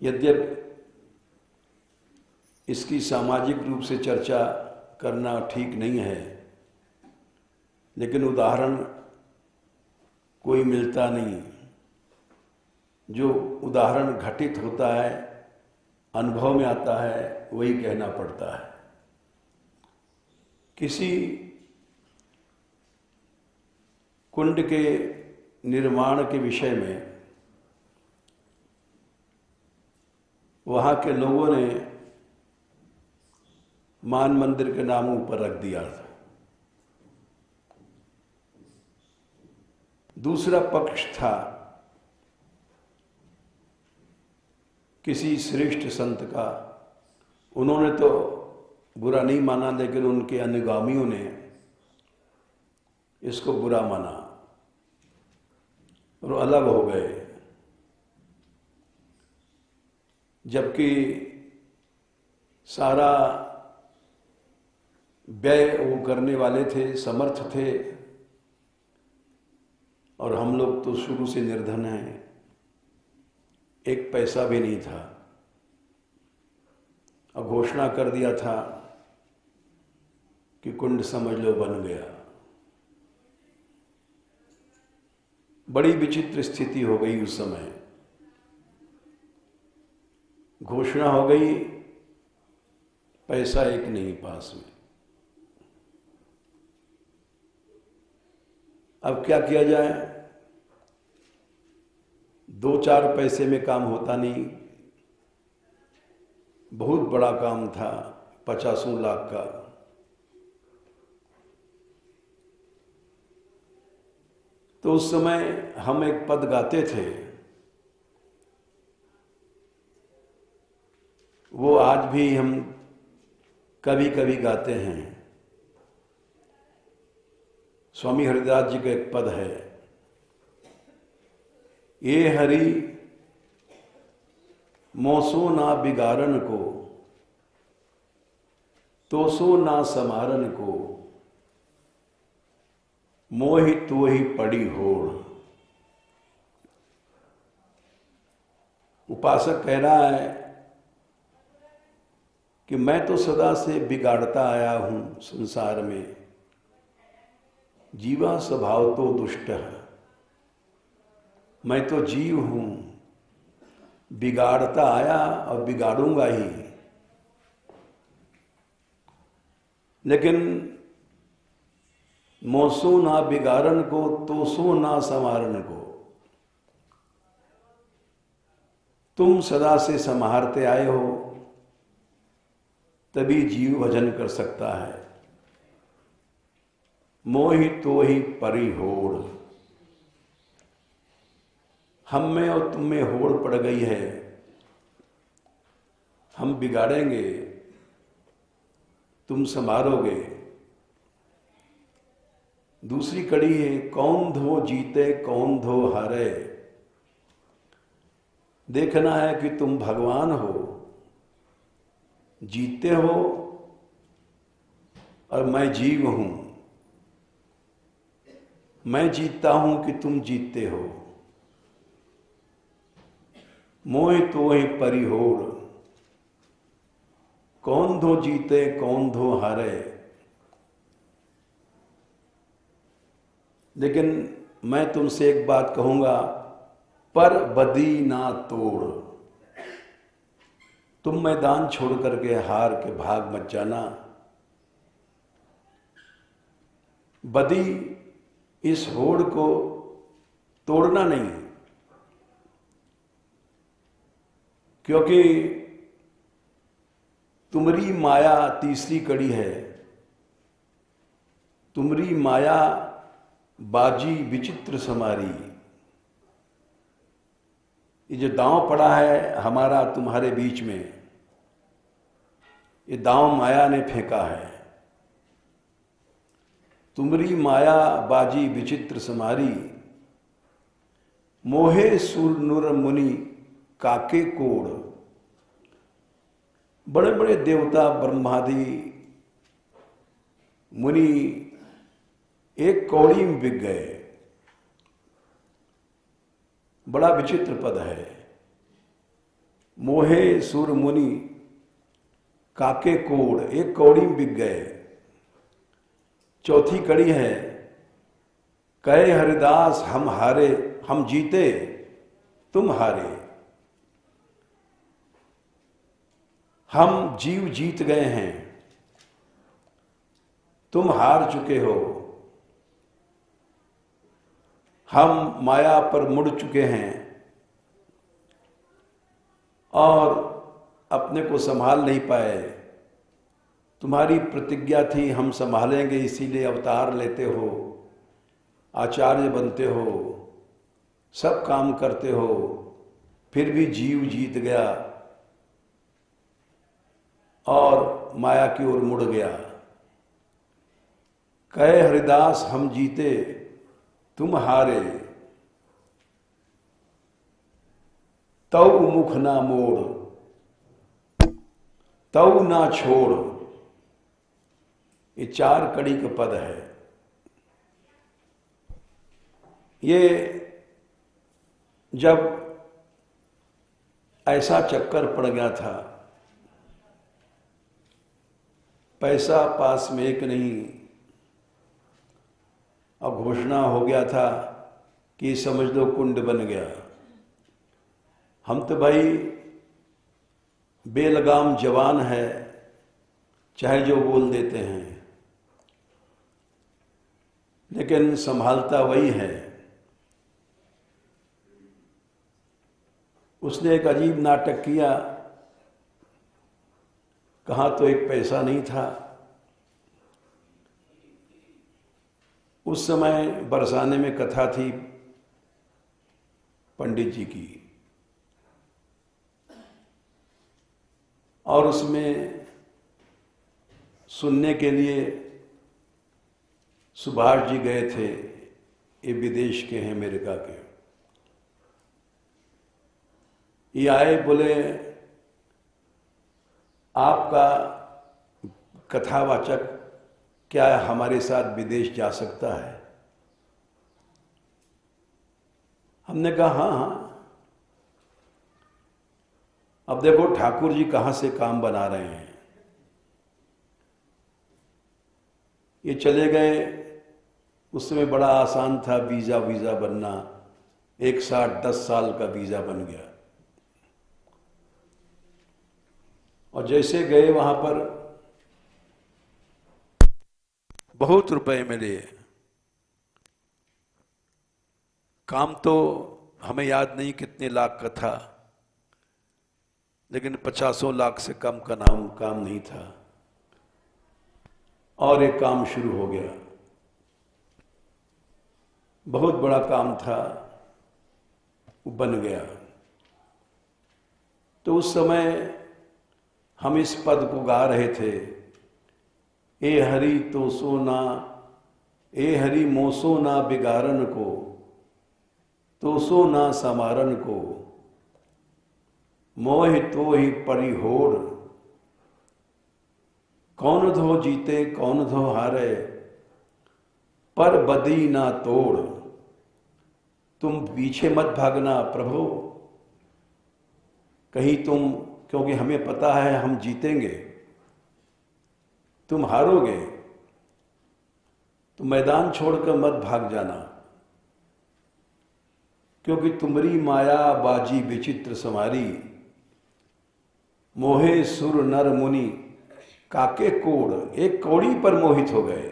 यद्यपि इसकी सामाजिक रूप से चर्चा करना ठीक नहीं है, लेकिन उदाहरण कोई मिलता नहीं। जो उदाहरण घटित होता है, अनुभव में आता है, वही कहना पड़ता है। किसी कुंड के निर्माण के विषय में वहाँ के लोगों ने मान मंदिर के नाम ऊपर रख दिया था। दूसरा पक्ष था किसी श्रेष्ठ संत का। उन्होंने तो बुरा नहीं माना, लेकिन उनके अनुगामियों ने इसको बुरा माना और अलग हो गए। जबकि सारा व्यय वो करने वाले थे, समर्थ थे, और हम लोग तो शुरू से निर्धन हैं, एक पैसा भी नहीं था। अब घोषणा कर दिया था कि कुंड समझ लो बन गया। बड़ी विचित्र स्थिति हो गई उस समय। घोषणा हो गई, पैसा एक नहीं पास में। अब क्या किया जाए? 2-4 पैसे में काम होता नहीं। बहुत बड़ा काम था, 50 लाख का। तो उस समय हम एक पद गाते थे, वो आज भी हम कभी कभी गाते हैं। स्वामी हरिदास जी का एक पद है, ये हरि मोसो ना बिगाड़न को, तोसो ना समारन को, मोहि तो ही पड़ी होड़। उपासक कह रहा है कि मैं तो सदा से बिगाड़ता आया हूं संसार में, जीवा स्वभाव तो दुष्ट है। मैं तो जीव हूं, बिगाड़ता आया और बिगाड़ूंगा ही। लेकिन मोसो ना बिगाड़न को, तोसो ना संवारन को, तुम सदा से संहारते आए हो, तभी जीव भजन कर सकता है। मोहि तो ही परी होड़। हम में और तुम में होड़ पड़ गई है, हम बिगाड़ेंगे, तुम संभालोगे। दूसरी कड़ी है, कौन धो जीते कौन धो हारे। देखना है कि तुम भगवान हो, जीते हो, और मैं जीव हूं। मैं जीतता हूं कि तुम जीतते हो। मोह तो ही परी होड़, कौन धो जीते कौन धो हारे। लेकिन मैं तुमसे एक बात कहूंगा, पर बदी ना तोड़। तुम मैदान छोड़ करके हार के भाग मत जाना। बदी इस होड़ को तोड़ना नहीं, क्योंकि तुमरी माया तीसरी कड़ी है। तुमरी माया बाजी विचित्र समारी। ये जो दांव पड़ा है हमारा तुम्हारे बीच में, ये दांव माया ने फेंका है। तुमरी माया बाजी विचित्र समारी, मोहे सुर नुर मुनि काके कोड़। बड़े बड़े देवता ब्रह्मादि मुनि एक कौड़ी में बिक गए। बड़ा विचित्र पद है। मोहे सुर मुनि काके कोड़, एक कौड़ी में बिक गए। चौथी कड़ी है, कहे हरिदास हम हारे, हम जीते तुम हारे। हम जीव जीत गए हैं, तुम हार चुके हो। हम माया पर मुड़ चुके हैं और अपने को संभाल नहीं पाए। तुम्हारी प्रतिज्ञा थी हम संभालेंगे, इसीलिए अवतार लेते हो, आचार्य बनते हो, सब काम करते हो, फिर भी जीव जीत गया और माया की ओर मुड़ गया। कहे हरिदास हम जीते तुम हारे, तौ मुख ना मोड़, तौ ना छोड़। ये 4 कड़ी का पद है। ये जब ऐसा चक्कर पड़ गया था, पैसा पास में एक नहीं, अब घोषणा हो गया था कि समझ लो कुंड बन गया। हम तो भाई बेलगाम जवान है, चाहे जो बोल देते हैं, लेकिन संभालता वही है। उसने एक अजीब नाटक किया। कहाँ तो एक पैसा नहीं था। उस समय बरसाने में कथा थी पंडित जी की, और उसमें सुनने के लिए सुभाष जी गए थे। ये विदेश के हैं, अमेरिका के। ये आए, बोले आपका कथावाचक क्या हमारे साथ विदेश जा सकता है? हमने कहा हाँ हाँ। अब देखो ठाकुर जी कहाँ से काम बना रहे हैं। ये चले गए। उस समय बड़ा आसान था वीज़ा बनना। एक साथ 10 साल का वीज़ा बन गया। और जैसे गए वहाँ पर बहुत रुपए मिले। काम तो हमें याद नहीं कितने लाख का था, लेकिन 50 लाख से कम का काम नहीं था। और एक काम शुरू हो गया, बहुत बड़ा काम था, वो बन गया। तो उस समय हम इस पद को गा रहे थे, ए हरि तो सोना, ए हरि मोसो ना बिगारन को, तो सो ना समारन को, मोह तो ही परिहोड़, कौन धो जीते कौन धो हारे, पर बदी ना तोड़। तुम पीछे मत भागना प्रभु, कहीं तुम, क्योंकि हमें पता है हम जीतेंगे, तुम हारोगे, तो मैदान छोड़कर मत भाग जाना, क्योंकि तुम्हारी माया बाजी विचित्र समारी, मोहे सुर नर मुनि काके कोड़। एक कौड़ी पर मोहित हो गए।